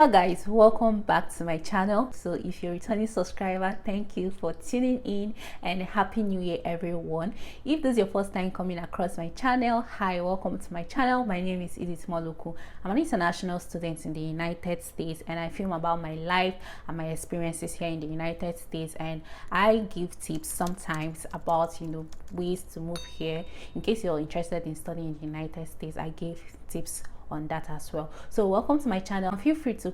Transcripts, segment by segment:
Hi guys, welcome back to my channel. So if you're a returning subscriber, thank you for tuning in and happy new year everyone. If this is your first time coming across my channel, hi, welcome to my channel. My name is Edith Moluku. I'm an international student in the United States and I film about my life and my experiences here in the United States, and I give tips sometimes about ways to move here. In case you're interested in studying in the United States, I give tips on that as well. So welcome to my channel. Feel free to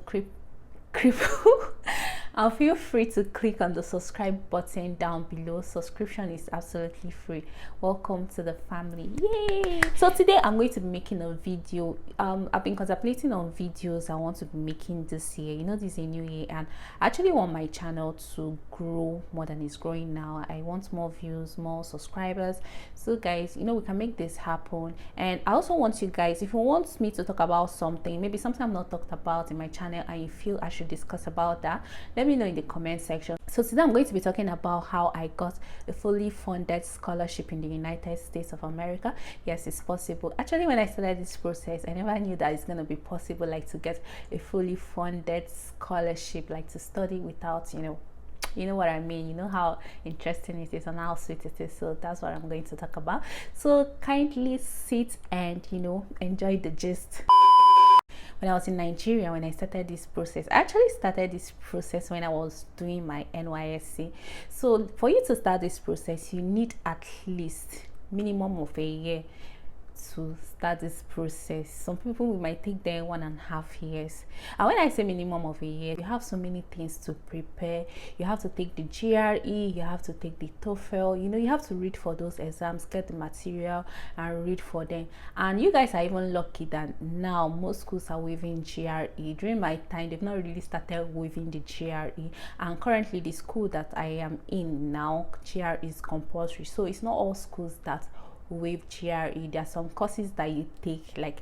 feel free to click on the subscribe button down below. Subscription is absolutely free. Welcome to the family. Yay! So today I'm going to be making a video. I've been contemplating on videos I want to be making this year. This is a new year and I actually want my channel to grow more than it's growing now. I want more views, more subscribers. So guys, we can make this happen. And I also want you guys, if you want me to talk about something, maybe something I'm not talked about in my channel and you feel I should discuss about that, let me know in the comment section. So today I'm going to be talking about how I got a fully funded scholarship in the United States of America. Yes, it's possible. Actually, when I started this process, I never knew that it's going to be possible, like to get a fully funded scholarship, like to study without you know what I mean. You know how interesting it is and how sweet it is. So that's what I'm going to talk about. So kindly sit and enjoy the gist. When I was in Nigeria, when I started this process, I actually started this process when I was doing my NYSC. So for you to start this process, you need at least minimum of a year to start this process. Some people, we might take them 1.5 years. And when I say minimum of a year, you have so many things to prepare. You have to take the GRE, you have to take the TOEFL, you have to read for those exams, get the material and read for them. And you guys are even lucky that now most schools are waiving GRE. During my time, they've not really started waiving the GRE, and currently the school that I am in now, GRE is compulsory. So it's not all schools that waive GRE. There are some courses that you take, like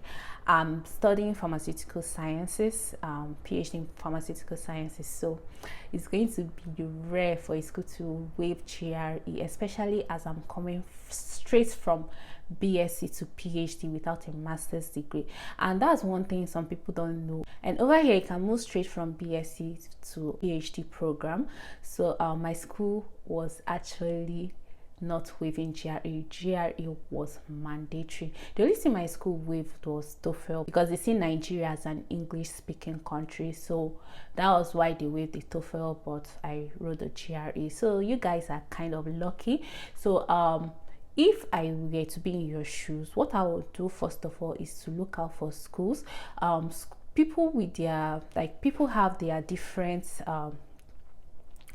studying pharmaceutical sciences, PhD in pharmaceutical sciences. So it's going to be rare for a school to waive GRE, especially as I'm coming straight from BSc to PhD without a master's degree. And that's one thing some people don't know. And over here, you can move straight from BSc to PhD program. So my school was actually not waiving GRE. GRE was mandatory. The only thing my school waived was TOEFL, because they see Nigeria as an English speaking country, so that was why they waived the TOEFL, but I wrote the GRE. So you guys are kind of lucky. So if I were to be in your shoes, what I would do first of all is to look out for schools. People with their, people have their different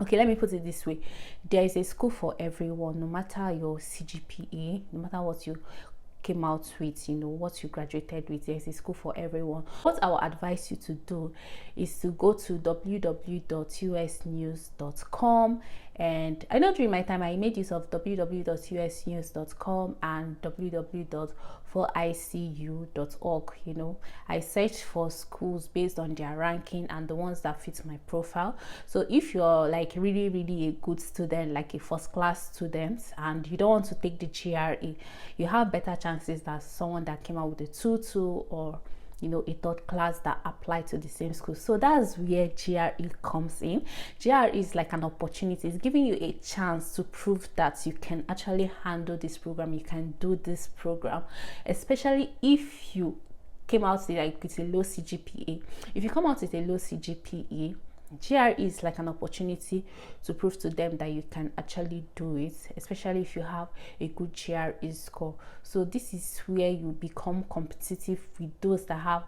okay, let me put it this way. There is a school for everyone, no matter your CGPA, no matter what you came out with, what you graduated with. There's a school for everyone. What I would advise you to do is to go to www.usnews.com. And I know during my time I made use of www.usnews.com and www.4icu.org. I searched for schools based on their ranking and the ones that fit my profile. So if you're like really a good student, like a first class student, and you don't want to take the GRE, you have better chances than someone that came out with a 2-2 or a third class that apply to the same school. So that's where GRE comes in. GRE is like an opportunity. It's giving you a chance to prove that you can actually handle this program, you can do this program, especially if you came out with a low CGPA. If you come out with a low CGPA, GRE is like an opportunity to prove to them that you can actually do it, especially if you have a good GRE score. So this is where you become competitive with those that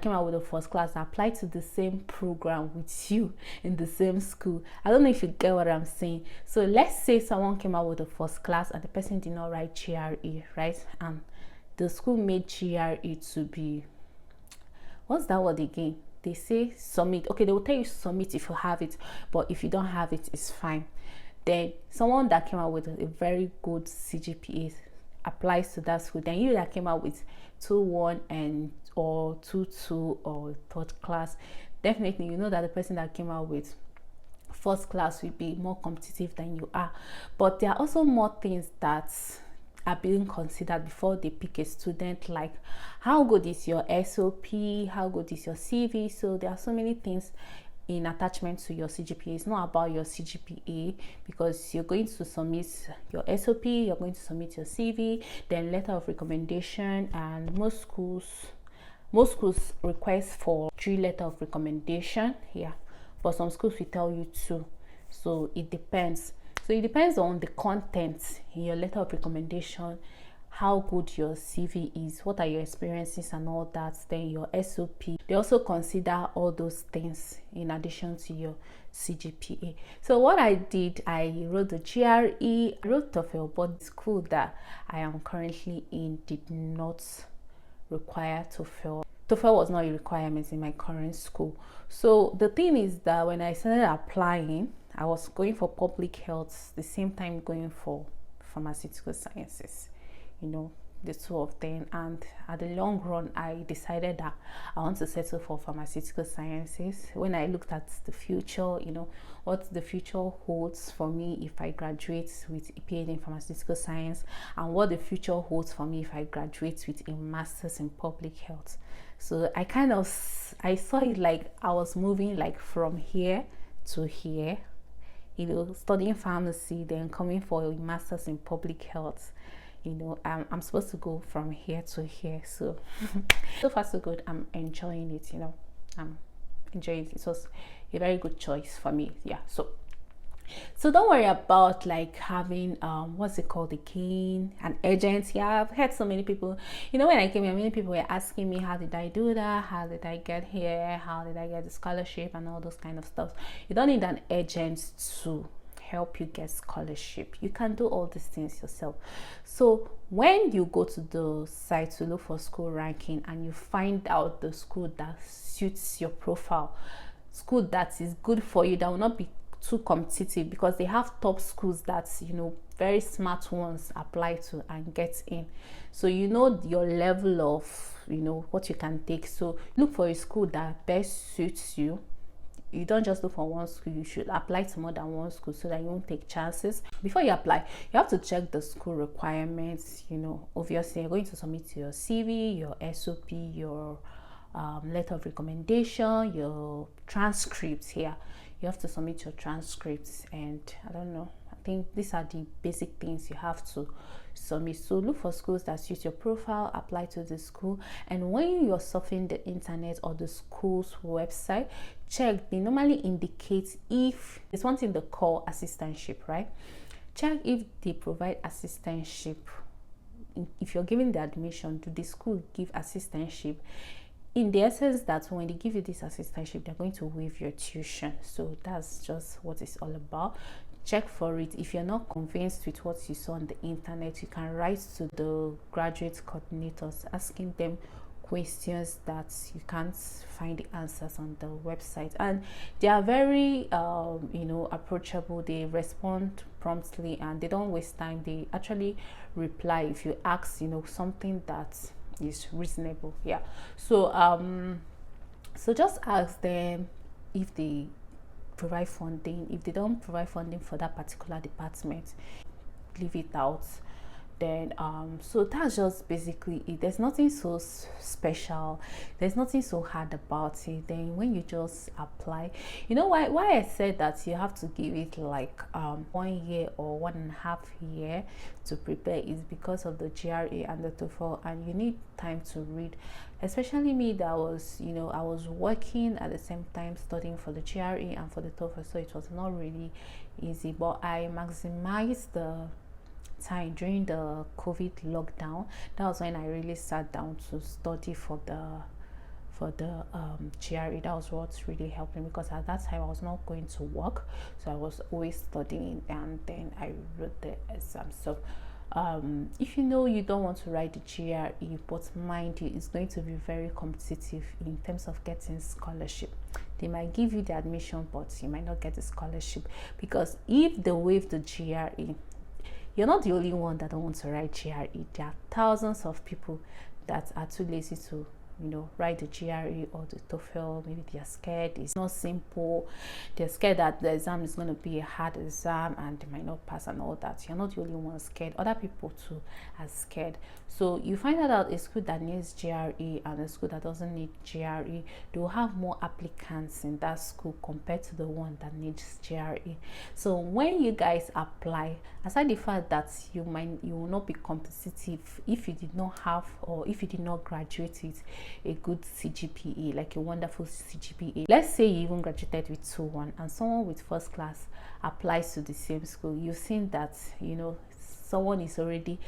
came out with the first class, that apply to the same program with you in the same school. I don't know if you get what I'm saying. So let's say someone came out with the first class and the person did not write GRE, right? And the school made GRE to be, what's that word again? They say submit. Okay, they will tell you submit if you have it, but if you don't have it, it's fine. Then someone that came out with a very good CGPA applies to that school. Then you that came out with 2-1 and or 2-2 or third class, definitely that the person that came out with first class will be more competitive than you are. But there are also more things that are being considered before they pick a student, like how good is your SOP, how good is your CV. So there are so many things in attachment to your CGPA. It's not about your CGPA, because you're going to submit your SOP, you're going to submit your CV, then letter of recommendation, and most schools request for 3 letter of recommendation, yeah, but some schools will tell you 2. So it depends. So it depends on the content in your letter of recommendation, how good your CV is, what are your experiences and all that, then your SOP. They also consider all those things in addition to your CGPA. So what I did, I wrote the GRE, I wrote TOEFL, but the school that I am currently in did not require TOEFL. TOEFL was not a requirement in my current school. So the thing is that when I started applying, I was going for public health, the same time going for pharmaceutical sciences, you know, the 2 of them. And at the long run, I decided that I want to settle for pharmaceutical sciences. When I looked at the future, you know, what the future holds for me if I graduate with a PhD in pharmaceutical science, and what the future holds for me if I graduate with a master's in public health. So I saw it like I was moving like from here to here, you know, studying pharmacy, then coming for a master's in public health. You know, I'm supposed to go from here to here. So so far so good. I'm enjoying it, you know. I'm enjoying it. It was a very good choice for me. Yeah. So don't worry about like having what's it called again, an agent. Yeah, I've heard so many people, you know, when I came here, many people were asking me, how did I do that, how did I get here, how did I get the scholarship, and all those kind of stuff. You don't need an agent to help you get scholarship. You can do all these things yourself. So when you go to the site to look for school ranking and you find out the school that suits your profile, school that is good for you, that will not be too competitive, because they have top schools that, you know, very smart ones apply to and get in. So you know your level of, you know, what you can take. So look for a school that best suits you. You don't just look for one school, you should apply to more than one school so that you won't take chances. Before you apply, you have to check the school requirements. You know, obviously you're going to submit your CV, your SOP, your letter of recommendation, your transcripts. Here you have to submit your transcripts, and I don't know, I think these are the basic things you have to submit. So look for schools that suit your profile, apply to the school, and when you're surfing the internet or the school's website, check. They normally indicate if there's one thing they call assistantship, right? Check if they provide assistantship. If you're giving the admission, do the school give assistantship? In the essence that when they give you this assistantship, they're going to waive your tuition. So that's just what it's all about. Check for it. If you're not convinced with what you saw on the internet, you can write to the graduate coordinators asking them questions that you can't find the answers on the website, and they are very you know, approachable. They respond promptly and they don't waste time. They actually reply if you ask, you know, something that is reasonable. Yeah. So so just ask them if they provide funding. If they don't provide funding for that particular department, leave it out. Then so that's just basically it. There's nothing so special, there's nothing so hard about it. Then when you just apply, you know why I said that you have to give it like 1 year or 1.5 years to prepare is because of the GRE and the TOEFL, and you need time to read. Especially me, that was, you know, I was working at the same time studying for the GRE and for the TOEFL, so it was not really easy, but I maximized the time during the COVID lockdown. That was when I really sat down to study for the GRE. That was what really helped me, because at that time I was not going to work, so I was always studying, and then I wrote the exam. So if you know you don't want to write the GRE, but mind you, it's going to be very competitive in terms of getting scholarship. They might give you the admission, but you might not get the scholarship, because if they waive the GRE, you're not the only one that don't want to write GRE. There are thousands of people that are too lazy to write the GRE or the TOEFL. Maybe they're scared it's not simple, they're scared that the exam is going to be a hard exam and they might not pass and all that. You're not the only one scared, other people too are scared. So you find out a school that needs GRE and a school that doesn't need GRE, they will have more applicants in that school compared to the one that needs GRE. So when you guys apply, aside the fact that you will not be competitive if you did not have, or if you did not graduate with a good CGPA, like a wonderful CGPA. Let's say you even graduated with 2:1 and someone with first class applies to the same school. You've seen that someone is already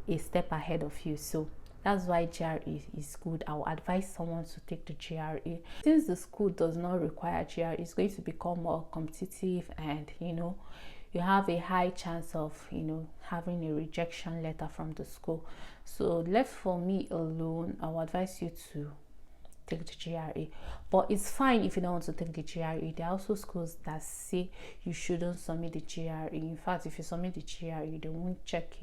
a step ahead of you. So that's why GRE is good. I will advise someone to take the GRE. Since the school does not require GRE, it's going to become more competitive, and you have a high chance of having a rejection letter from the school. So left for me alone, I will advise you to take the GRE. But it's fine if you don't want to take the GRE. There are also schools that say you shouldn't submit the GRE. In fact, if you submit the GRE, they won't check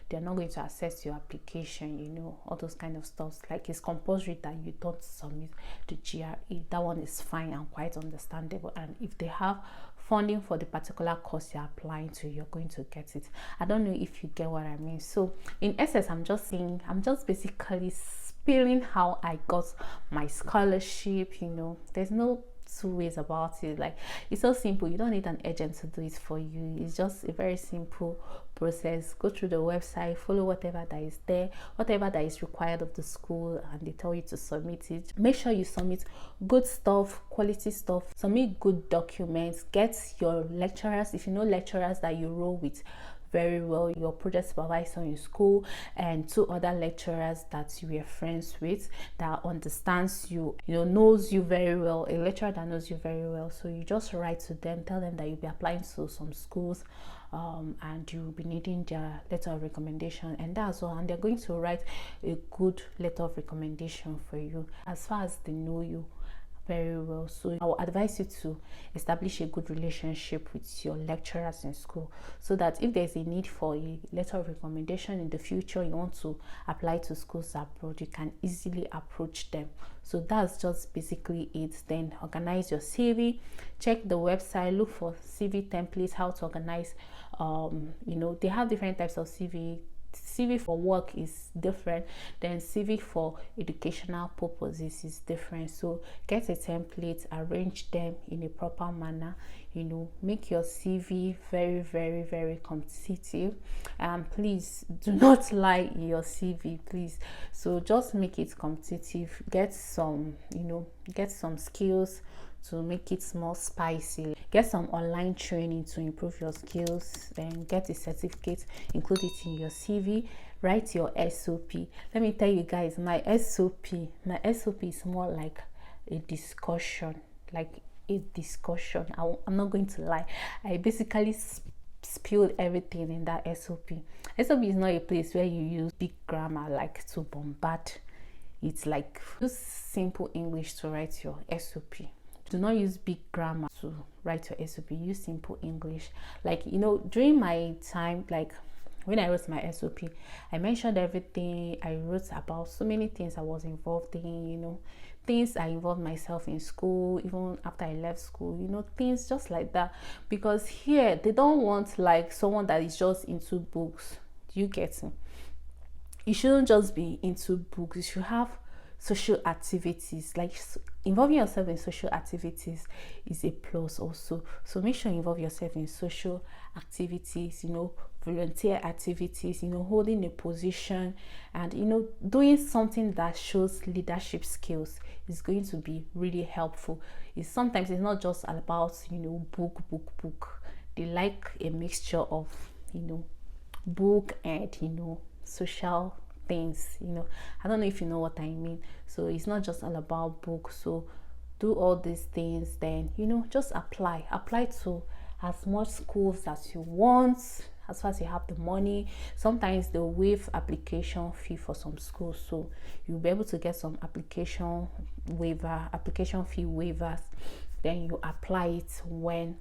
they're not going to assess your application, all those kind of stuff. Like, it's compulsory that you don't submit the GRE. That one is fine and quite understandable. And if they have funding for the particular course you're applying to, you're going to get it. I don't know if you get what I mean. So in essence, I'm just basically spilling how I got my scholarship. There's no two ways about it. Like, it's so simple. You don't need an agent to do it for you. It's just a very simple process. Go through the website, follow whatever that is there, whatever that is required of the school, and they tell you to submit it. Make sure you submit good stuff, quality stuff, submit good documents, get your lecturers, if you know lecturers that you roll with very well, your project supervisor in school, and 2 other lecturers that you were friends with, that understands you, knows you very well, a lecturer that knows you very well. So you just write to them, tell them that you'll be applying to some schools, and you'll be needing their letter of recommendation, and that's all. And they're going to write a good letter of recommendation for you as far as they know you very well. So I will advise you to establish a good relationship with your lecturers in school, so that if there's a need for a letter of recommendation in the future, you want to apply to schools abroad, you can easily approach them. So that's just basically it. Then organize your CV, check the website, look for CV templates, how to organize. They have different types of CV for work is different, then CV for educational purposes is different. So get a template, arrange them in a proper manner, make your CV very, very, very competitive, and please do not lie in your CV, please. So just make it competitive. Get some skills to make it more spicy. Get some online training to improve your skills, then get a certificate, include it in your CV. Write your SOP. Let me tell you guys, my SOP is more like a discussion, I'm not going to lie. I basically spilled everything in that SOP. SOP is not a place where you use big grammar like to bombard. It's like use simple English to write your SOP. Do not use big grammar to write your SOP. Use simple English. Like, during my time, like when I wrote my SOP, I mentioned everything. I wrote about so many things I was involved in, things I involved myself in school, even after I left school, things just like that. Because here, they don't want like someone that is just into books. Do you get me? You shouldn't just be into books. You should have social activities. Like, involving yourself in social activities is a plus also. So make sure you involve yourself in social activities, volunteer activities, holding a position, and doing something that shows leadership skills is going to be really helpful. Sometimes it's not just about book. They like a mixture of book and social things. I don't know if you know what I mean. So it's not just all about books. So do all these things, then just apply to as much schools as you want, as far as you have the money. Sometimes they'll waive application fee for some schools, so you'll be able to get some application fee waivers. Then you apply it when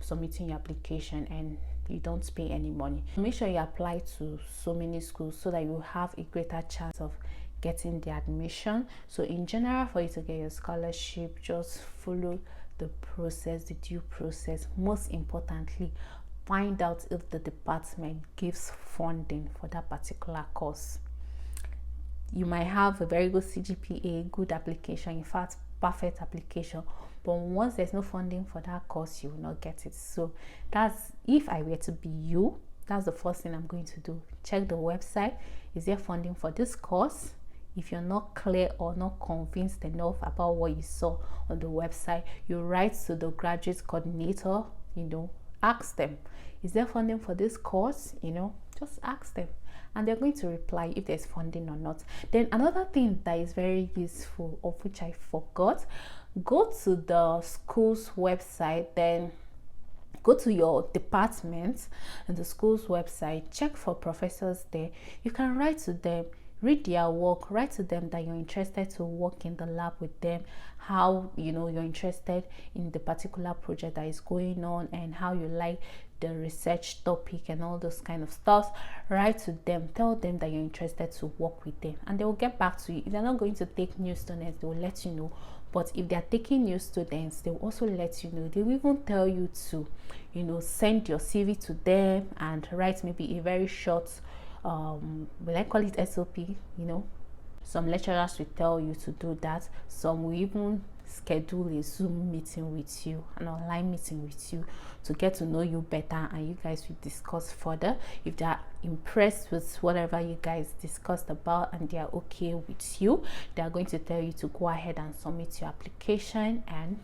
submitting your application, and you don't pay any money. Make sure you apply to so many schools so that you have a greater chance of getting the admission. So in general, for you to get your scholarship, just follow the process, the due process. Most importantly, find out if the department gives funding for that particular course. You might have a very good CGPA, good application, in fact perfect application, but once there's no funding for that course, you will not get it. So that's, if I were to be you, that's the first thing I'm going to do. Check the website. Is there funding for this course? If you're not clear or not convinced enough about what you saw on the website, you write to the graduate coordinator, ask them, is there funding for this course? Just ask them, and they're going to reply if there's funding or not. Then another thing that is very useful, of which I forgot, go to the school's website, then go to your department and the school's website, check for professors there. You can write to them, read their work, write to them that you're interested to work in the lab with them, how you're interested in the particular project that is going on, and how you like the research topic and all those kind of stuff. Write to them, tell them that you're interested to work with them, and they will get back to you. If they're not going to take new students, they will let you know. But if they're taking new students, they'll also let you know. They will even tell you to send your CV to them and write maybe a very short will I call it SOP. Some lecturers will tell you to do that. Some will even schedule a Zoom meeting with you, an online meeting with you, to get to know you better, and you guys will discuss further. If they are impressed with whatever you guys discussed about and they are okay with you, they are going to tell you to go ahead and submit your application, and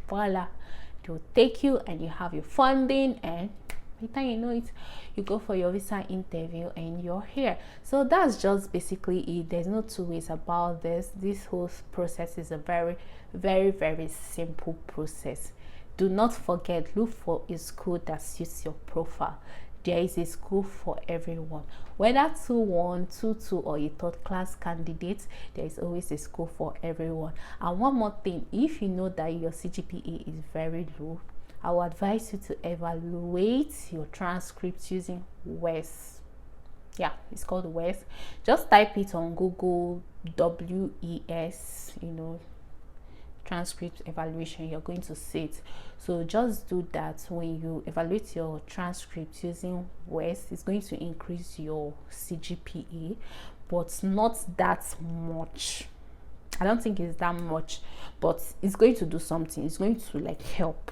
voila, they will take you and you have your funding, and by the time you know it, you go for your visa interview and you're here. So that's just basically it. There's no two ways about this. This whole process is a very, very, very simple process. Do not forget, look for a school that suits your profile. There is a school for everyone, whether 2-1, 2-2, or a third class candidate. There is always a school for everyone. And one more thing, if you know that your CGPA is very low, I will advise you to evaluate your transcripts using WES. Yeah, it's called WES. Just type it on Google, WES, transcript evaluation. You're going to see it. So just do that. When you evaluate your transcript using WES, it's going to increase your CGPA, but not that much. I don't think it's that much, but it's going to do something. It's going to help.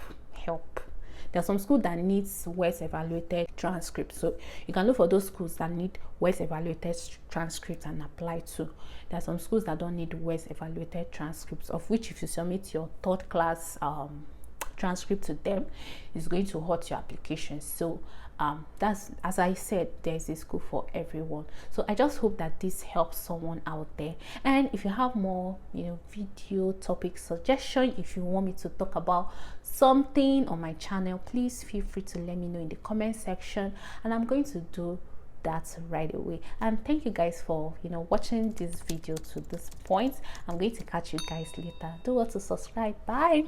There are some schools that needs WES evaluated transcript, so you can look for those schools that need WES evaluated transcript and apply to. There are some schools that don't need WES evaluated transcripts, of which if you submit your third class transcript to them, it's going to hurt your application. So that's, as I said, there's a school for everyone. So I just hope that this helps someone out there. And if you have more video topic suggestion, if you want me to talk about something on my channel, please feel free to let me know in the comment section, and I'm going to do that right away. And thank you guys for watching this video to this point. I'm going to catch you guys later. Do well to subscribe. Bye.